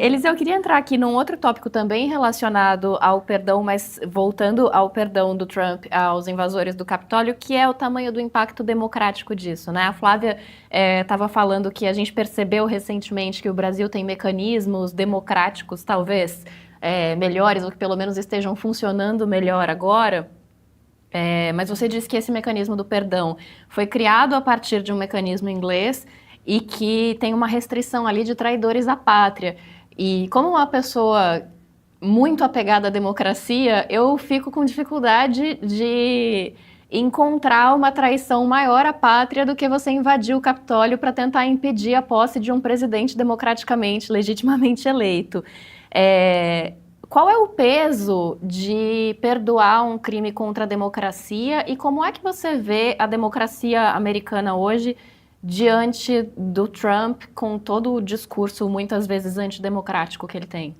Eliseu, eu queria entrar aqui num outro tópico também relacionado ao perdão, mas voltando ao perdão do Trump aos invasores do Capitólio, que é o tamanho do impacto democrático disso, né? A Flávia estava falando que a gente percebeu recentemente que o Brasil tem mecanismos democráticos, talvez, melhores, ou que pelo menos estejam funcionando melhor agora. Mas você disse que esse mecanismo do perdão foi criado a partir de um mecanismo inglês e que tem uma restrição ali de traidores à pátria. E como uma pessoa muito apegada à democracia, eu fico com dificuldade de encontrar uma traição maior à pátria do que você invadir o Capitólio para tentar impedir a posse de um presidente democraticamente, legitimamente eleito. Qual é o peso de perdoar um crime contra a democracia e como é que você vê a democracia americana hoje diante do Trump com todo o discurso muitas vezes antidemocrático que ele tem?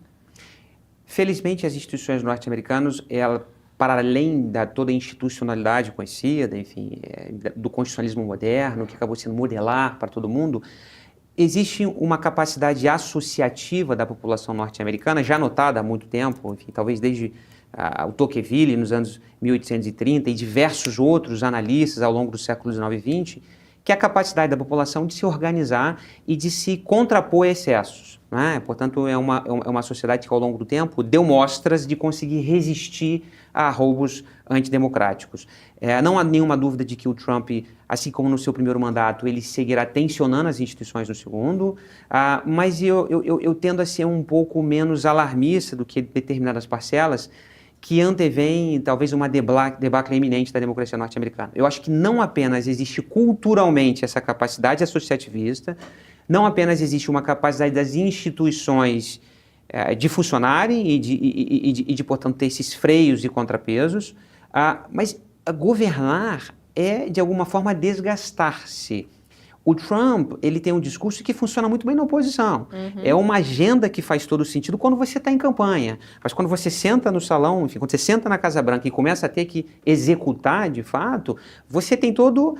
Felizmente, as instituições norte-americanas, para além da toda a institucionalidade conhecida, enfim, do constitucionalismo moderno, que acabou sendo modelar para todo mundo, existe uma capacidade associativa da população norte-americana, já notada há muito tempo, enfim, talvez desde o Tocqueville, nos anos 1830, e diversos outros analistas ao longo do século XIX e XX, que é a capacidade da população de se organizar e de se contrapor a excessos, né? Portanto, é uma sociedade que ao longo do tempo deu mostras de conseguir resistir a roubos antidemocráticos. Não há nenhuma dúvida de que o Trump, assim como no seu primeiro mandato, ele seguirá tensionando as instituições no segundo, mas eu tendo a ser um pouco menos alarmista do que determinadas parcelas que antevêm talvez uma debacle iminente da democracia norte-americana. Eu acho que não apenas existe culturalmente essa capacidade associativista, não apenas existe uma capacidade das instituições de funcionarem e de, portanto, ter esses freios e contrapesos, mas governar é, de alguma forma, desgastar-se. O Trump, ele tem um discurso que funciona muito bem na oposição. É uma agenda que faz todo sentido quando você está em campanha. Mas quando você senta no salão, enfim, quando você senta na Casa Branca e começa a ter que executar, de fato, você tem todo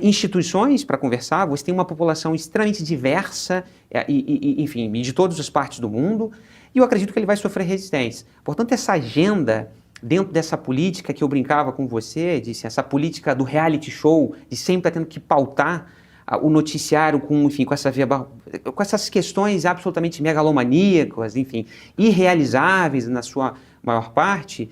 instituições para conversar, você tem uma população extremamente diversa, enfim, de todas as partes do mundo, e eu acredito que ele vai sofrer resistência. Portanto, essa agenda, dentro dessa política que eu brincava com você, disse, essa política do reality show, de sempre estar tendo que pautar o noticiário enfim, com essas questões absolutamente megalomaníacas, enfim, irrealizáveis na sua maior parte,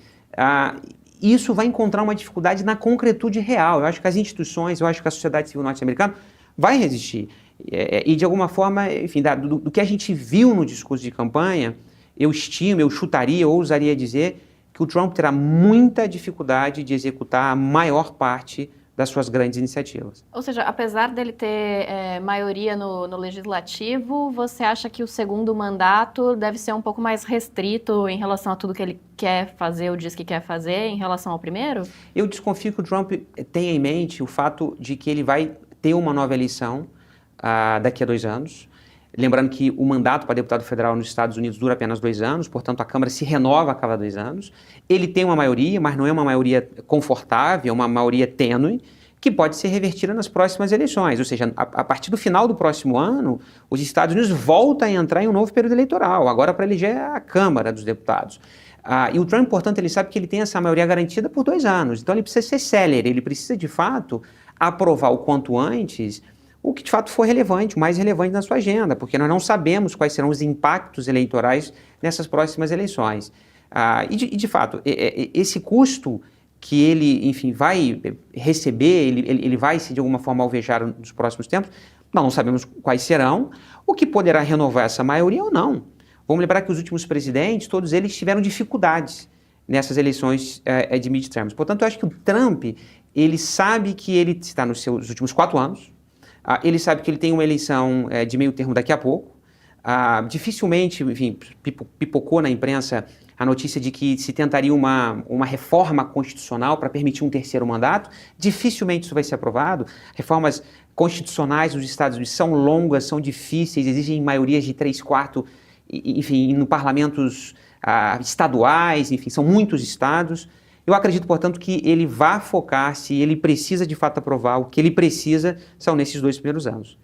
isso vai encontrar uma dificuldade na concretude real. Eu acho que as instituições, eu acho que a sociedade civil norte-americana vai resistir. E de alguma forma, enfim, do que a gente viu no discurso de campanha, eu chutaria, eu ousaria dizer que o Trump terá muita dificuldade de executar a maior parte das suas grandes iniciativas. Ou seja, apesar dele ter maioria no legislativo, você acha que o segundo mandato deve ser um pouco mais restrito em relação a tudo que ele quer fazer ou diz que quer fazer em relação ao primeiro? Eu desconfio que o Trump tenha em mente o fato de que ele vai ter uma nova eleição daqui a 2 anos. Lembrando que o mandato para deputado federal nos Estados Unidos dura apenas 2 anos, portanto a Câmara se renova a cada 2 anos. Ele tem uma maioria, mas não é uma maioria confortável, é uma maioria tênue, que pode ser revertida nas próximas eleições. Ou seja, a partir do final do próximo ano, os Estados Unidos voltam a entrar em um novo período eleitoral, agora para eleger a Câmara dos Deputados. E o Trump, portanto, ele sabe que ele tem essa maioria garantida por 2 anos, então ele precisa ser célere, ele precisa de fato aprovar o quanto antes o que de fato for relevante, o mais relevante na sua agenda, porque nós não sabemos quais serão os impactos eleitorais nessas próximas eleições. E de fato, esse custo que ele, enfim, vai receber, ele vai se de alguma forma alvejar nos próximos tempos, nós não sabemos quais serão, o que poderá renovar essa maioria ou não. Vamos lembrar que os últimos presidentes, todos eles tiveram dificuldades nessas eleições de midterms. Portanto, eu acho que o Trump, ele sabe que ele está nos seus últimos 4 anos, ele sabe que ele tem uma eleição de meio termo daqui a pouco. Dificilmente, enfim, pipocou na imprensa a notícia de que se tentaria uma reforma constitucional para permitir um 3º mandato. Dificilmente isso vai ser aprovado. Reformas constitucionais nos Estados Unidos são longas, são difíceis, exigem maiorias de 3/4, enfim, em parlamentos estaduais, enfim, são muitos estados. Eu acredito, portanto, que ele vai focar, se ele precisa de fato aprovar, o que ele precisa são nesses 2 primeiros anos.